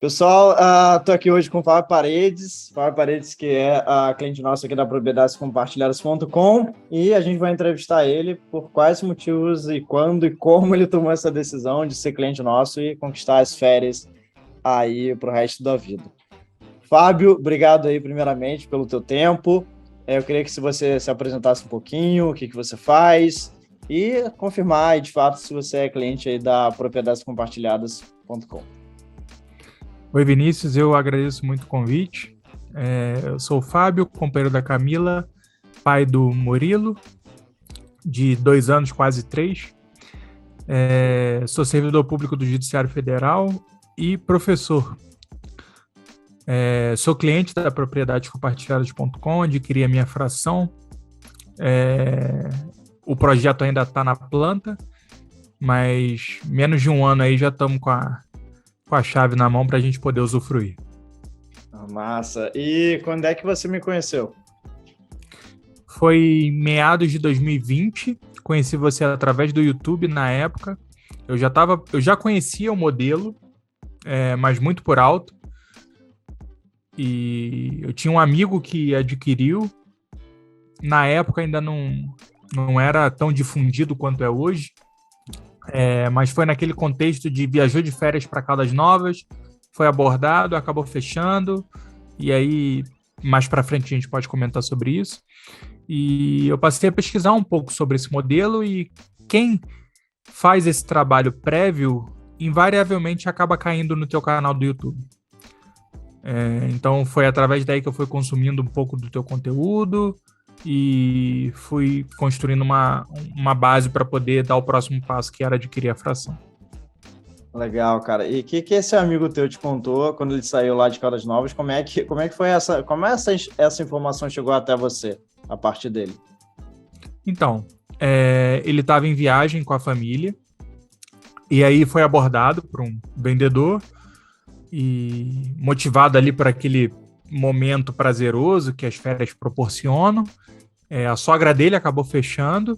Pessoal, estou aqui hoje com o Fábio Paredes, que é a cliente nossa aqui da propriedadescompartilhadas.com, e a gente vai entrevistar ele por quais motivos e quando e como ele tomou essa decisão de ser cliente nosso e conquistar as férias aí para o resto da vida. Fábio, obrigado aí primeiramente pelo teu tempo. Eu queria que você se apresentasse um pouquinho, o que você faz e confirmar aí, de fato, se você é cliente aí da propriedadescompartilhadas.com. Oi, Vinícius, eu agradeço muito o convite. Eu sou o Fábio, companheiro da Camila, pai do Murilo, de 2 anos, quase 3. Sou servidor público do Judiciário Federal e professor. Sou cliente da propriedadescompartilhadas.com, adquiri a minha fração. O projeto ainda está na planta, mas menos de um ano aí já estamos com a chave na mão para a gente poder usufruir. Massa. E quando é que você me conheceu? Foi em meados de 2020. Conheci você através do YouTube na época. Eu já conhecia o modelo, mas muito por alto. E eu tinha um amigo que adquiriu. Na época ainda não era tão difundido quanto é hoje. Mas foi naquele contexto de viajou de férias para Caldas Novas, foi abordado, acabou fechando, e aí mais para frente a gente pode comentar sobre isso. E eu passei a pesquisar um pouco sobre esse modelo e quem faz esse trabalho prévio invariavelmente acaba caindo no teu canal do YouTube. Então foi através daí que eu fui consumindo um pouco do teu conteúdo e fui construindo uma base para poder dar o próximo passo, que era adquirir a fração. Legal, cara. E o que esse amigo teu te contou quando ele saiu lá de Caldas Novas? Como é que foi essa informação chegou até você, a partir dele? Então, ele estava em viagem com a família e aí foi abordado por um vendedor e motivado ali por aquele momento prazeroso que as férias proporcionam. A sogra dele acabou fechando.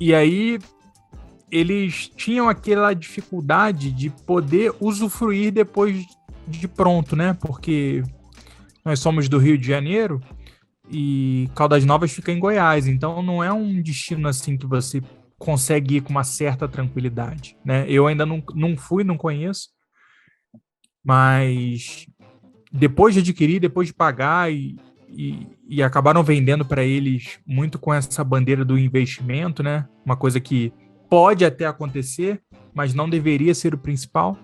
E aí eles tinham aquela dificuldade de poder usufruir depois de pronto, né? Porque nós somos do Rio de Janeiro e Caldas Novas fica em Goiás, então não é um destino assim que você consegue ir com uma certa tranquilidade, né? Eu ainda não fui, não conheço, mas depois de adquirir, depois de pagar e acabaram vendendo para eles muito com essa bandeira do investimento, né? Uma coisa que pode até acontecer, mas não deveria ser o principal.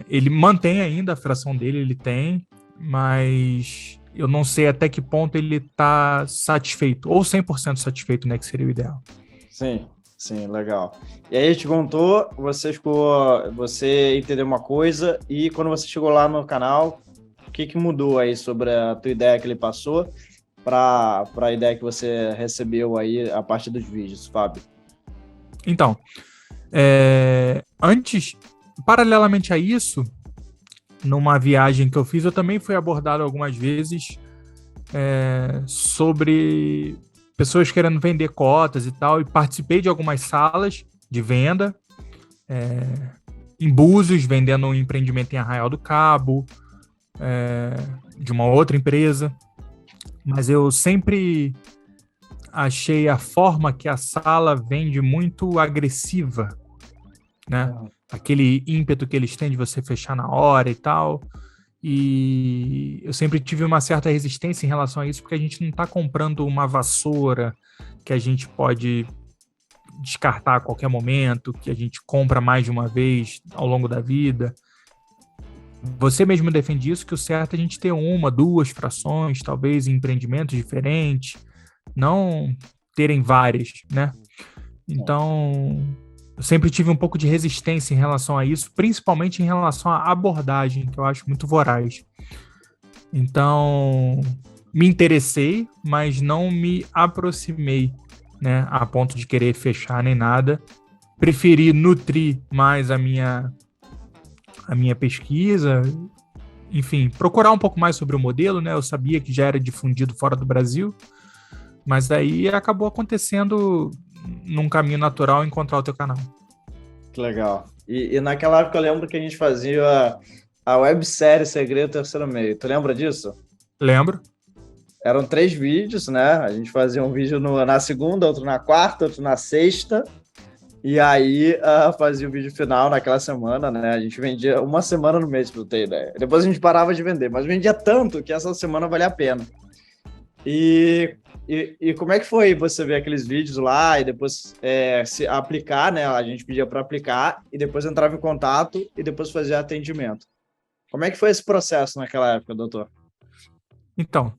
Ele mantém ainda a fração dele, ele tem, mas eu não sei até que ponto ele está satisfeito, ou 100% satisfeito, né? Que seria o ideal. Sim, legal. E aí ele te contou, você entendeu uma coisa, e quando você chegou lá no canal, o que mudou aí sobre a tua ideia que ele passou para a ideia que você recebeu aí a partir dos vídeos, Fábio? Então, antes, paralelamente a isso, numa viagem que eu fiz, eu também fui abordado algumas vezes sobre pessoas querendo vender cotas e tal, e participei de algumas salas de venda, em Búzios, vendendo um empreendimento em Arraial do Cabo, de uma outra empresa, mas eu sempre achei a forma que a sala vende muito agressiva, né? Aquele ímpeto que eles têm de você fechar na hora e tal, e eu sempre tive uma certa resistência em relação a isso, porque a gente não está comprando uma vassoura que a gente pode descartar a qualquer momento, que a gente compra mais de uma vez ao longo da vida. Você mesmo defende isso, que o certo é a gente ter 1, 2 frações, talvez em empreendimentos diferentes, não terem várias, né? Então, eu sempre tive um pouco de resistência em relação a isso, principalmente em relação à abordagem, que eu acho muito voraz. Então, me interessei, mas não me aproximei, né, a ponto de querer fechar nem nada. Preferi nutrir mais a minha pesquisa, enfim, procurar um pouco mais sobre o modelo, né? Eu sabia que já era difundido fora do Brasil, mas daí acabou acontecendo num caminho natural encontrar o teu canal. Que legal. E naquela época eu lembro que a gente fazia a websérie Segredo Terceiro Meio. Tu lembra disso? Lembro. Eram 3 vídeos, né? A gente fazia um vídeo na segunda, outro na quarta, outro na sexta. E aí fazia o vídeo final naquela semana, né? A gente vendia uma semana no mês, pra tu ter ideia. Depois a gente parava de vender, mas vendia tanto que essa semana valia a pena. E como é que foi você ver aqueles vídeos lá e depois se aplicar, né? A gente pedia para aplicar e depois entrava em contato e depois fazia atendimento. Como é que foi esse processo naquela época, doutor? Então,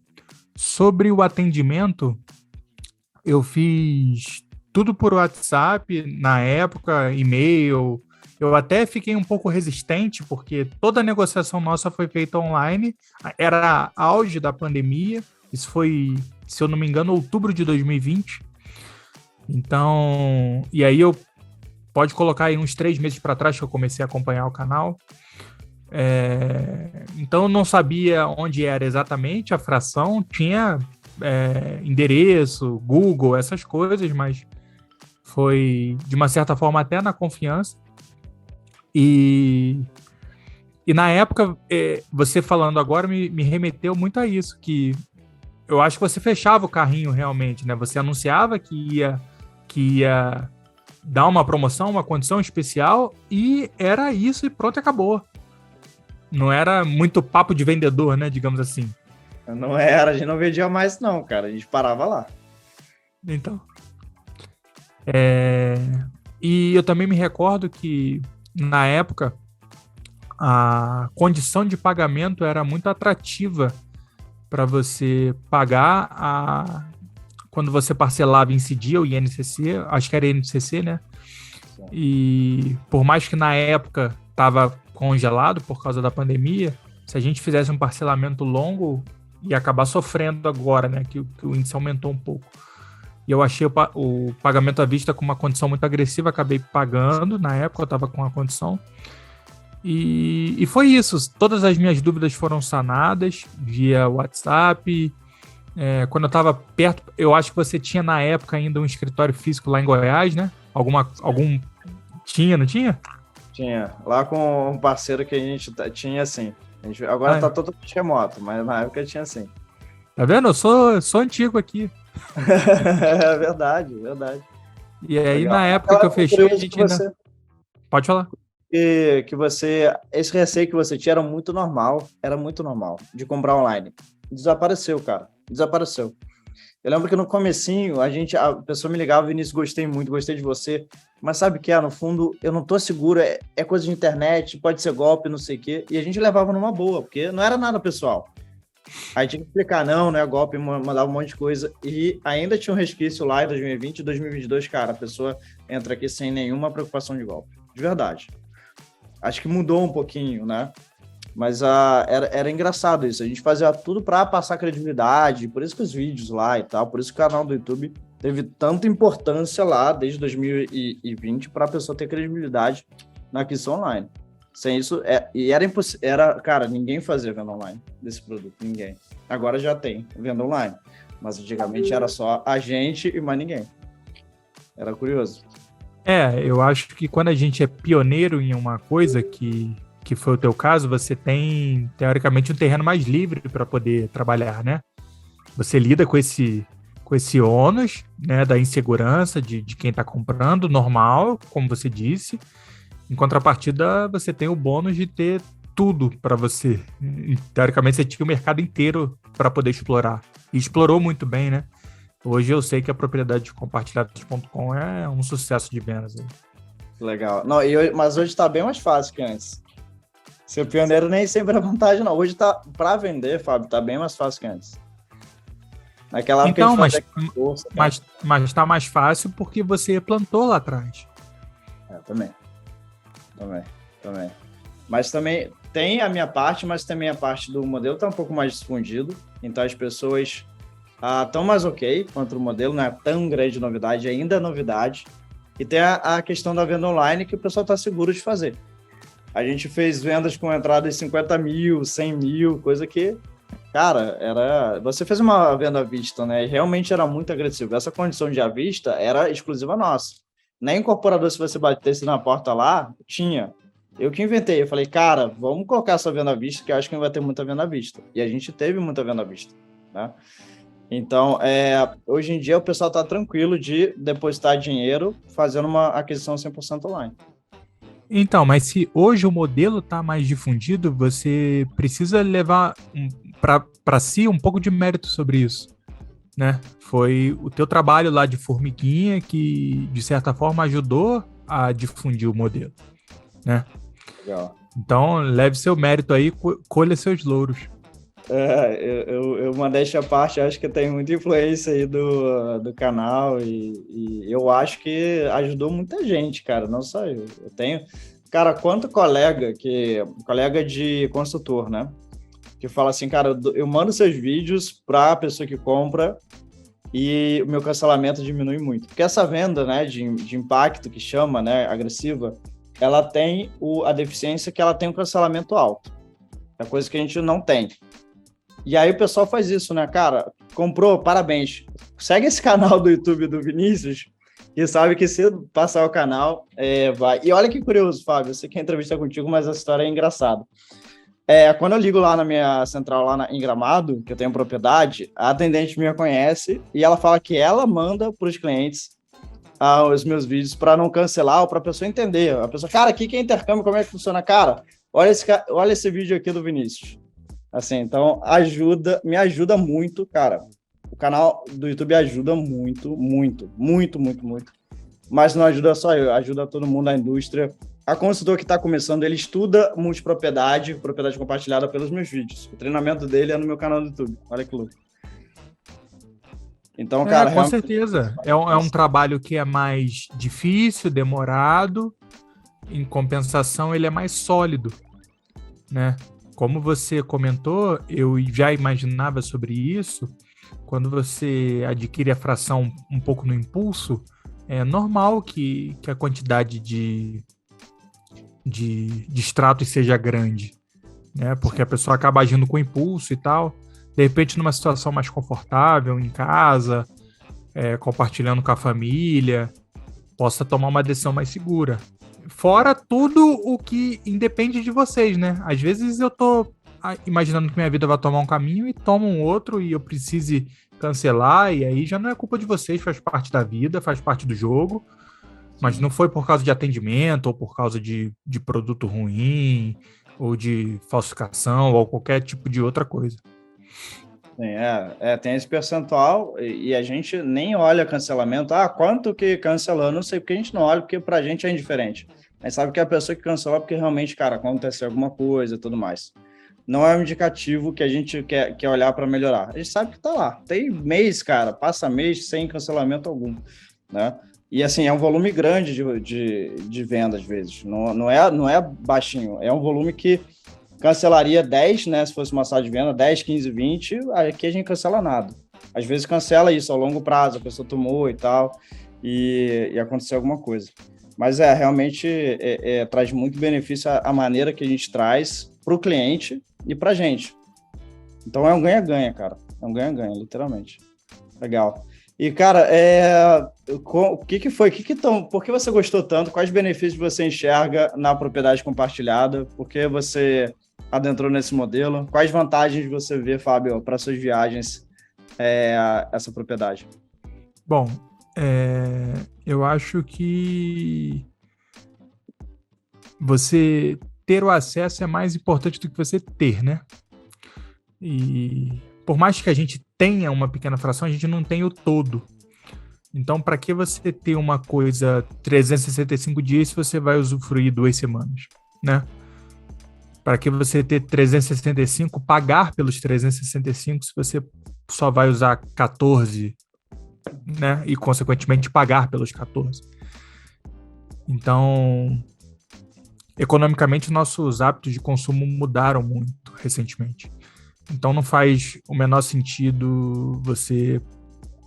sobre o atendimento, eu fiz tudo por WhatsApp, na época, e-mail. Eu até fiquei um pouco resistente, porque toda a negociação nossa foi feita online. Era auge da pandemia. Isso foi, se eu não me engano, outubro de 2020. Então, e aí pode colocar aí uns 3 meses para trás que eu comecei a acompanhar o canal. Então, eu não sabia onde era exatamente a fração. Tinha endereço, Google, essas coisas, mas foi, de uma certa forma, até na confiança. E na época, você falando agora me remeteu muito a isso, que eu acho que você fechava o carrinho realmente, né? Você anunciava que ia dar uma promoção, uma condição especial, e era isso e pronto, acabou. Não era muito papo de vendedor, né? Digamos assim. Não era, a gente não vendia mais não, cara. A gente parava lá. Então. E eu também me recordo que, na época, a condição de pagamento era muito atrativa para você pagar quando você parcelava em CDI ou INCC, acho que era INCC, né? Sim. E por mais que na época estava congelado por causa da pandemia, se a gente fizesse um parcelamento longo, ia acabar sofrendo agora, né? Que o índice aumentou um pouco. E eu achei o pagamento à vista com uma condição muito agressiva, acabei pagando, na época eu estava com a condição. E foi isso, todas as minhas dúvidas foram sanadas via WhatsApp. Quando eu estava perto, eu acho que você tinha na época ainda um escritório físico lá em Goiás, né? Algum tinha, não tinha? Tinha, lá com um parceiro que a gente tinha assim. Agora tá totalmente remoto, mas na época tinha assim. Tá vendo? Eu sou antigo aqui. É verdade, verdade. E aí, Legal. na época que eu fechei, a gente ainda... Pode falar. Que esse receio que você tinha era muito normal, de comprar online. Desapareceu, cara, desapareceu. Eu lembro que no comecinho, a pessoa me ligava, Vinícius, gostei de você, mas sabe o que é? No fundo, eu não tô seguro, é coisa de internet, pode ser golpe, não sei o quê, e a gente levava numa boa, porque não era nada pessoal. Aí tinha que explicar, não é golpe, mandava um monte de coisa, e ainda tinha um resquício lá em 2020 e 2022, cara, a pessoa entra aqui sem nenhuma preocupação de golpe, de verdade. Acho que mudou um pouquinho, né? Mas era engraçado isso. A gente fazia tudo para passar credibilidade, por isso que os vídeos lá e tal, por isso que o canal do YouTube teve tanta importância lá desde 2020 para a pessoa ter credibilidade na aquisição online. Sem isso, era impossível. Cara, ninguém fazia venda online desse produto, ninguém. Agora já tem venda online, mas antigamente era só a gente e mais ninguém. Era curioso. Eu acho que quando a gente é pioneiro em uma coisa, que foi o teu caso, você tem, teoricamente, um terreno mais livre para poder trabalhar, né? Você lida com esse ônus, né, da insegurança de quem está comprando, normal, como você disse. Em contrapartida, você tem o bônus de ter tudo para você. Teoricamente, você tinha o mercado inteiro para poder explorar. E explorou muito bem, né? Hoje eu sei que a propriedade de compartilhados.com é um sucesso de vendas. Legal. Não, mas hoje está bem mais fácil que antes. Ser pioneiro nem sempre é vantagem, não. Hoje tá, para vender, Fábio, tá bem mais fácil que antes. Naquela época então, a gente fazia força, mas tá mais fácil porque você plantou lá atrás. Também. Mas também tem a minha parte, mas também a parte do modelo tá um pouco mais difundido. Então as pessoas estão mais ok quanto o modelo, não é tão grande novidade, ainda é novidade. E tem a questão da venda online que o pessoal está seguro de fazer. A gente fez vendas com entrada de 50 mil, 100 mil, coisa que, cara, você fez uma venda à vista, né? E realmente era muito agressivo. Essa condição de à vista era exclusiva nossa. Na incorporadora, se você batesse na porta lá, tinha. Eu que inventei. Eu falei, cara, vamos colocar essa venda à vista, que eu acho que não vai ter muita venda à vista. E a gente teve muita venda à vista, né? Então, hoje em dia, o pessoal está tranquilo de depositar dinheiro fazendo uma aquisição 100% online. Então, mas se hoje o modelo está mais difundido, você precisa levar para si um pouco de mérito sobre isso, né? Foi o teu trabalho lá de formiguinha que, de certa forma, ajudou a difundir o modelo, né? Legal. Então, leve seu mérito aí, colha seus louros. Eu modéstia à parte, acho que tem muita influência aí do canal e eu acho que ajudou muita gente, cara, não só eu. Eu tenho, cara, quanto colega de consultor, né? Que fala assim, cara, eu mando seus vídeos para a pessoa que compra e o meu cancelamento diminui muito. Porque essa venda, né, de impacto que chama, né, agressiva, ela tem a deficiência que ela tem um cancelamento alto. É coisa que a gente não tem. E aí o pessoal faz isso, né, cara? Comprou, parabéns. Segue esse canal do YouTube do Vinícius, que sabe que se passar o canal, vai. E olha que curioso, Fábio, eu sei que é entrevista contigo, mas a história é engraçada. Quando eu ligo lá na minha central, lá em Gramado, que eu tenho propriedade, a atendente me conhece e ela fala que ela manda para os clientes os meus vídeos para não cancelar ou para a pessoa entender. A pessoa, cara, aqui que é intercâmbio, como é que funciona? Cara, olha esse vídeo aqui do Vinícius. Assim, então, me ajuda muito, cara. O canal do YouTube ajuda muito, muito, muito, muito, muito. Mas não ajuda só eu, ajuda todo mundo, a indústria. A consultor que está começando, ele estuda multipropriedade, propriedade compartilhada pelos meus vídeos. O treinamento dele é no meu canal do YouTube. Olha que louco. Então, cara, com certeza. É um trabalho que é mais difícil, demorado. Em compensação, ele é mais sólido, né? Como você comentou, eu já imaginava sobre isso. Quando você adquire a fração um pouco no impulso, é normal que a quantidade de extratos seja grande, né? Porque a pessoa acaba agindo com impulso e tal. De repente, numa situação mais confortável, em casa, compartilhando com a família, possa tomar uma decisão mais segura. Fora tudo o que independe de vocês, né? Às vezes eu tô imaginando que minha vida vai tomar um caminho e toma um outro e eu precise cancelar, e aí já não é culpa de vocês, faz parte da vida, faz parte do jogo, mas não foi por causa de atendimento ou por causa de produto ruim ou de falsificação ou qualquer tipo de outra coisa. Tem esse percentual e a gente nem olha cancelamento. Quanto que cancelou? Não sei, porque a gente não olha, porque pra gente é indiferente. A gente sabe que é a pessoa que cancelou porque realmente, cara, aconteceu alguma coisa e tudo mais. Não é um indicativo que a gente quer olhar para melhorar. A gente sabe que tá lá. Tem mês, cara, passa mês sem cancelamento algum, né? E assim, é um volume grande de venda, às vezes. Não é baixinho, é um volume que cancelaria 10, né? Se fosse uma sala de venda, 10, 15, 20, aqui a gente cancela nada. Às vezes cancela isso ao longo prazo, a pessoa tomou e tal, e aconteceu alguma coisa. Mas realmente traz muito benefício a maneira que a gente traz para o cliente e para a gente. Então é um ganha-ganha, cara. É um ganha-ganha, literalmente. Legal. E, cara, o que foi? Por que você gostou tanto? Quais benefícios você enxerga na propriedade compartilhada? Por que você adentrou nesse modelo? Quais vantagens você vê, Fábio, para suas viagens essa propriedade? Bom, eu acho que você ter o acesso é mais importante do que você ter, né? E por mais que a gente tenha uma pequena fração, a gente não tem o todo. Então, para que você ter uma coisa 365 dias se você vai usufruir 2 semanas, né? Para que você ter 365, pagar pelos 365 se você só vai usar 14, né? E, consequentemente, pagar pelos 14. Então, economicamente, nossos hábitos de consumo mudaram muito recentemente. Então, não faz o menor sentido você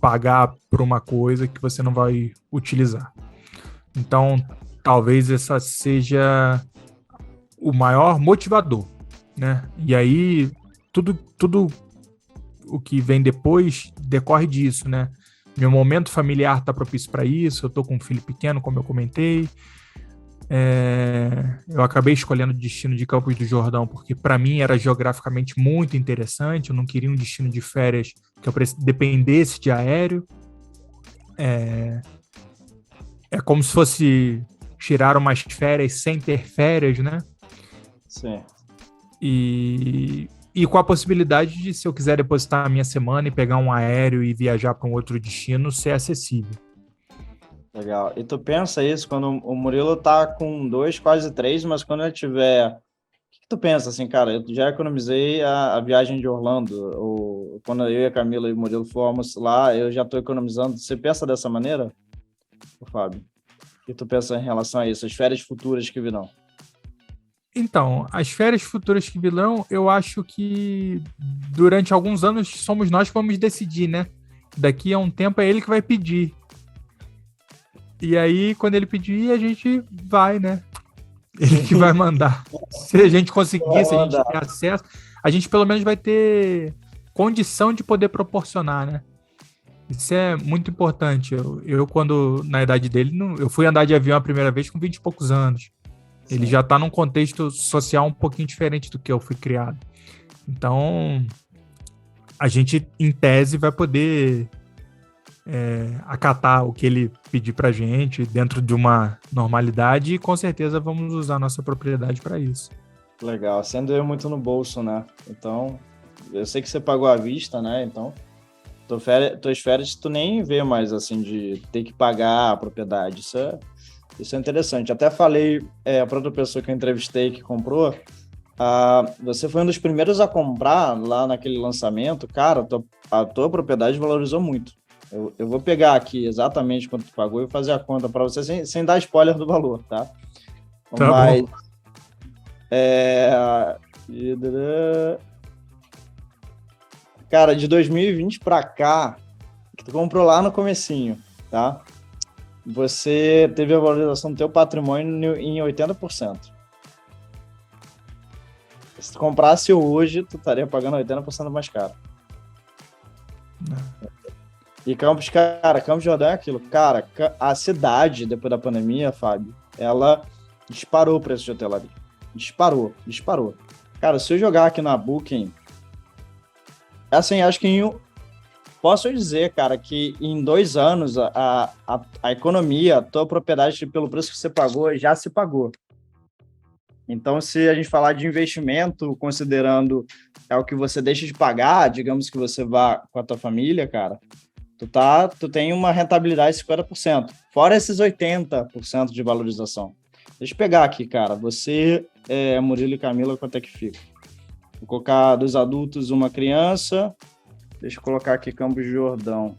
pagar por uma coisa que você não vai utilizar. Então, talvez essa seja o maior motivador, né? E aí, tudo o que vem depois decorre disso, né? Meu momento familiar está propício para isso. Eu estou com um filho pequeno, como eu comentei. Eu acabei escolhendo o destino de Campos do Jordão porque para mim era geograficamente muito interessante. Eu não queria um destino de férias que eu dependesse de aéreo. É como se fosse tirar umas férias sem ter férias, né? Sim. E com a possibilidade de, se eu quiser depositar a minha semana e pegar um aéreo e viajar para um outro destino, ser acessível. Legal. E tu pensa isso quando o Murilo tá com 2, quase 3, mas quando ele tiver... O que tu pensa assim, cara? Eu já economizei a viagem de Orlando, ou quando eu e a Camila e o Murilo fomos lá, eu já tô economizando. Você pensa dessa maneira, Fábio? O que tu pensa em relação a isso? As férias futuras que virão? Então, as férias futuras que virão, eu acho que durante alguns anos somos nós que vamos decidir, né? Daqui a um tempo é ele que vai pedir. E aí, quando ele pedir, a gente vai, né? Ele que vai mandar. Se a gente conseguir, se a gente ter acesso, a gente pelo menos vai ter condição de poder proporcionar, né? Isso é muito importante. Eu quando, na idade dele, eu fui andar de avião a primeira vez com 20 e poucos anos. Ele já está num contexto social um pouquinho diferente do que eu fui criado. Então, a gente, em tese, vai poder acatar o que ele pedir pra gente dentro de uma normalidade e com certeza vamos usar a nossa propriedade para isso. Legal, você andou muito no bolso, né? Então, eu sei que você pagou à vista, né? Então, tuas férias tu nem vê mais, assim, de ter que pagar a propriedade. Isso é interessante. Até falei para outra pessoa que eu entrevistei que comprou, você foi um dos primeiros a comprar lá naquele lançamento. Cara, a tua propriedade valorizou muito. Eu vou pegar aqui exatamente quanto tu pagou e fazer a conta para você sem dar spoiler do valor, tá? Tá. Mas, bom. Cara, de 2020 para cá, que tu comprou lá no comecinho, tá? Você teve a valorização do teu patrimônio em 80%. Se tu comprasse hoje, tu estaria pagando 80% mais caro. E Campos do Jordão é aquilo. Cara, a cidade, depois da pandemia, Fábio, ela disparou o preço de hotelaria. Disparou. Cara, se eu jogar aqui na Booking, assim, acho que posso dizer, cara, que em 2 anos a economia, a tua propriedade, pelo preço que você pagou, já se pagou. Então, se a gente falar de investimento, considerando o que você deixa de pagar, digamos que você vá com a tua família, cara, tu tem uma rentabilidade de 50%, fora esses 80% de valorização. Deixa eu pegar aqui, cara, você, Murilo e Camila, quanto é que fica? Vou colocar 2 adultos, 1 criança. Deixa eu colocar aqui Campos do Jordão.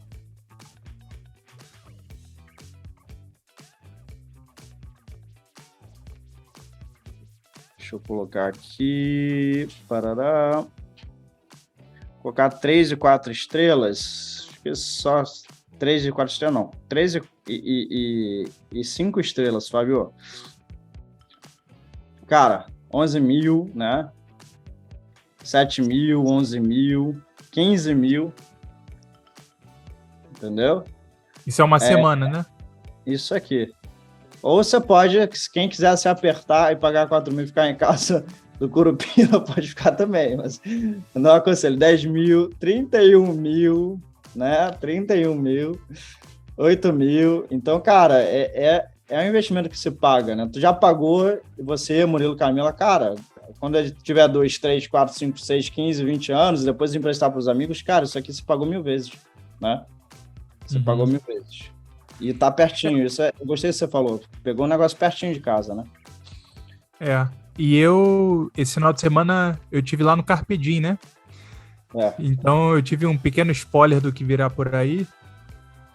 Deixa eu colocar aqui. Parará. Vou colocar 3 e 4 estrelas. Acho que só 3 e 4 estrelas, não. 3 e 5 estrelas, Fábio. Cara, 11 mil, né? 7 mil, 11 mil, 15 mil. Entendeu? Isso é uma semana, né? Isso aqui. Ou você pode, quem quiser se apertar e pagar 4 mil e ficar em casa do Curupira, pode ficar também. Mas não aconselho. 10 mil, 31 mil, né? 31 mil, 8 mil. Então, cara, é um investimento que se paga, né? Tu já pagou, e você, Murilo, Camila, cara, quando ele tiver 2, 3, 4, 5, 6, 15, 20 anos, depois emprestar para os amigos, cara, isso aqui se pagou 1000 vezes, né? Você pagou 1000 vezes. E tá pertinho, eu gostei do que você falou. Pegou um negócio pertinho de casa, né? E esse final de semana, eu tive lá no Carpe Diem, né? Então eu tive um pequeno spoiler do que virá por aí.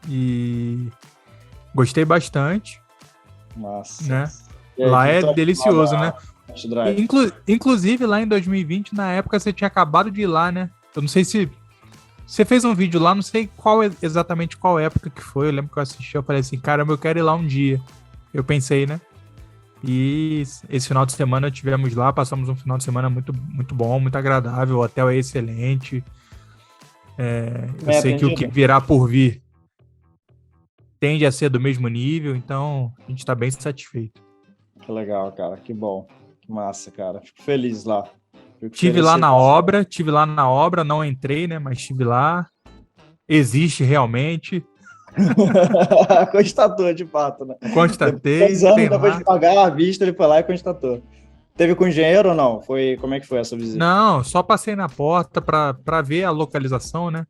E gostei bastante. Nossa. Né? Lá é delicioso, né? Inclusive, lá em 2020, na época, você tinha acabado de ir lá, né? Eu não sei se... Você fez um vídeo lá, não sei exatamente qual época que foi. Eu lembro que eu assisti, eu falei assim, caramba, eu quero ir lá um dia. Eu pensei, né? E esse final de semana tivemos lá, passamos um final de semana muito, muito bom, muito agradável. O hotel é excelente. Eu sei que o que virá por vir tende a ser do mesmo nível, então a gente está bem satisfeito. Que legal, cara. Que bom. Que massa, cara. Fico feliz lá. Fico Tive feliz lá que na obra, não entrei, né? Mas estive lá. Existe realmente. constatou, de fato, né? Constatei, Depois, anos tem depois de lá. pagar a vista, ele foi lá e constatou. Teve com engenheiro ou não? Como é que foi essa visita? Não, só passei na porta para ver a localização, né?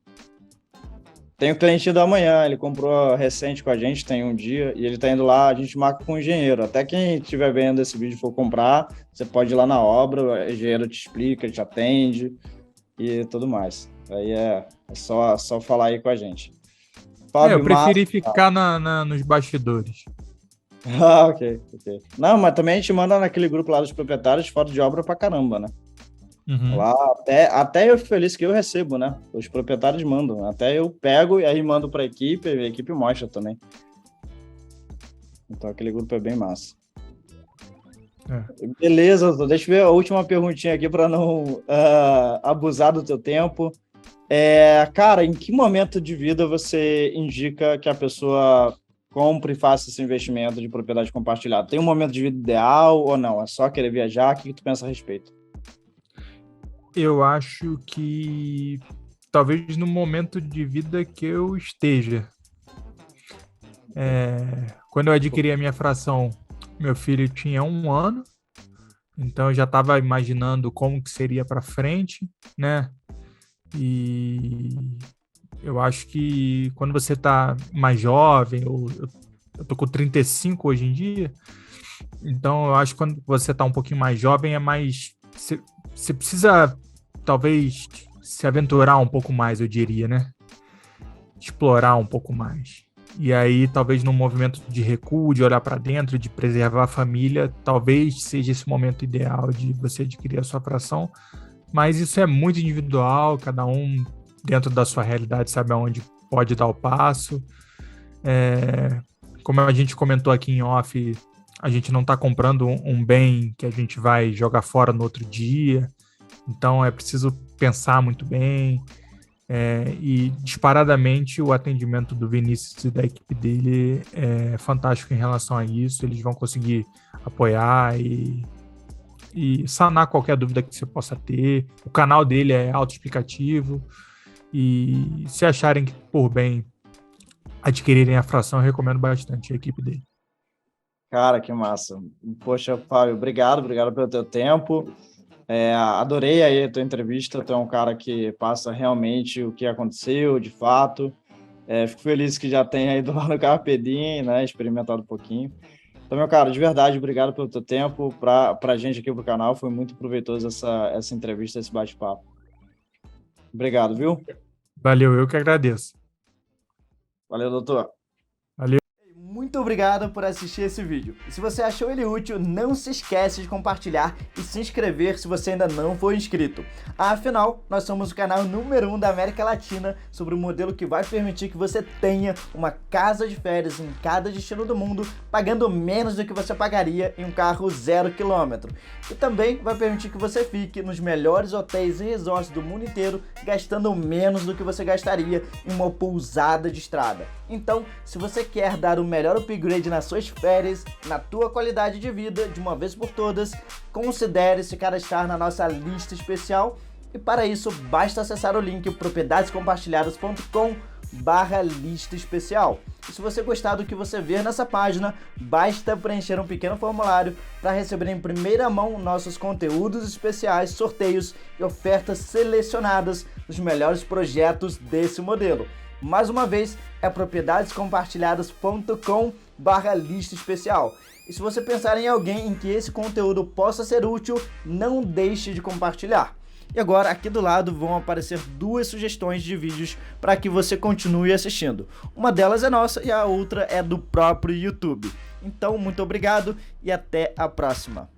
Tem um cliente do amanhã, ele comprou recente com a gente, tem um dia, e ele tá indo lá, a gente marca com o engenheiro. Até quem estiver vendo esse vídeo e for comprar, você pode ir lá na obra, o engenheiro te explica, te atende e tudo mais. Aí é só falar aí com a gente. Eu Fábio, preferi ficar nos bastidores. ok. Não, mas também a gente manda naquele grupo lá dos proprietários foto de obra pra caramba, né? Uhum. Lá, até eu fico feliz que eu recebo, né? Os proprietários mandam. Até eu pego e aí mando para a equipe mostra também. Então aquele grupo é bem massa. Beleza, doutor. Deixa eu ver a última perguntinha aqui para não abusar do teu tempo. Cara, em que momento de vida você indica que a pessoa compre e faça esse investimento de propriedade compartilhada? Tem um momento de vida ideal ou não? É só querer viajar? O que tu pensa a respeito? Eu acho que talvez no momento de vida que eu esteja. Quando eu adquiri a minha fração, meu filho tinha 1 ano, então eu já estava imaginando como que seria para frente, né? E eu acho que quando você está mais jovem, eu tô com 35 hoje em dia, então eu acho que quando você está um pouquinho mais jovem é mais... Você precisa, talvez, se aventurar um pouco mais, eu diria, né? Explorar um pouco mais. E aí, talvez num movimento de recuo, de olhar para dentro, de preservar a família, talvez seja esse momento ideal de você adquirir a sua fração. Mas isso é muito individual, cada um dentro da sua realidade sabe aonde pode dar o passo. Como a gente comentou aqui em off, a gente não está comprando um bem que a gente vai jogar fora no outro dia, então é preciso pensar muito bem, e disparadamente o atendimento do Vinícius e da equipe dele é fantástico em relação a isso. Eles vão conseguir apoiar e sanar qualquer dúvida que você possa ter. O canal dele é autoexplicativo e se acharem que por bem adquirirem a fração, eu recomendo bastante a equipe dele. Cara, que massa. Poxa, Fábio, obrigado pelo teu tempo. Adorei aí a tua entrevista. Tu é um cara que passa realmente o que aconteceu, de fato. Fico feliz que já tenha ido lá no Carpe Diem, né? Experimentado um pouquinho. Então, meu cara, de verdade, obrigado pelo teu tempo. Pra gente aqui pro canal, foi muito proveitoso essa entrevista, esse bate-papo. Obrigado, viu? Valeu, eu que agradeço. Valeu, doutor. Valeu. Muito obrigado por assistir esse vídeo. E se você achou ele útil, não se esquece de compartilhar e se inscrever se você ainda não for inscrito. Afinal, nós somos o canal número 1 da América Latina sobre o modelo que vai permitir que você tenha uma casa de férias em cada destino do mundo, pagando menos do que você pagaria em um carro 0 km. E também vai permitir que você fique nos melhores hotéis e resorts do mundo inteiro, gastando menos do que você gastaria em uma pousada de estrada. Então, se você quer dar o melhor upgrade nas suas férias, na tua qualidade de vida, de uma vez por todas, considere se cadastrar na nossa lista especial. E para isso, basta acessar o link propriedadescompartilhadas.com/lista especial. E se você gostar do que você ver nessa página, basta preencher um pequeno formulário para receber em primeira mão nossos conteúdos especiais, sorteios e ofertas selecionadas dos melhores projetos desse modelo. Mais uma vez, é propriedadescompartilhadas.com/lista especial. E se você pensar em alguém em que esse conteúdo possa ser útil, não deixe de compartilhar. E agora, aqui do lado, vão aparecer 2 sugestões de vídeos para que você continue assistindo. Uma delas é nossa e a outra é do próprio YouTube. Então, muito obrigado e até a próxima.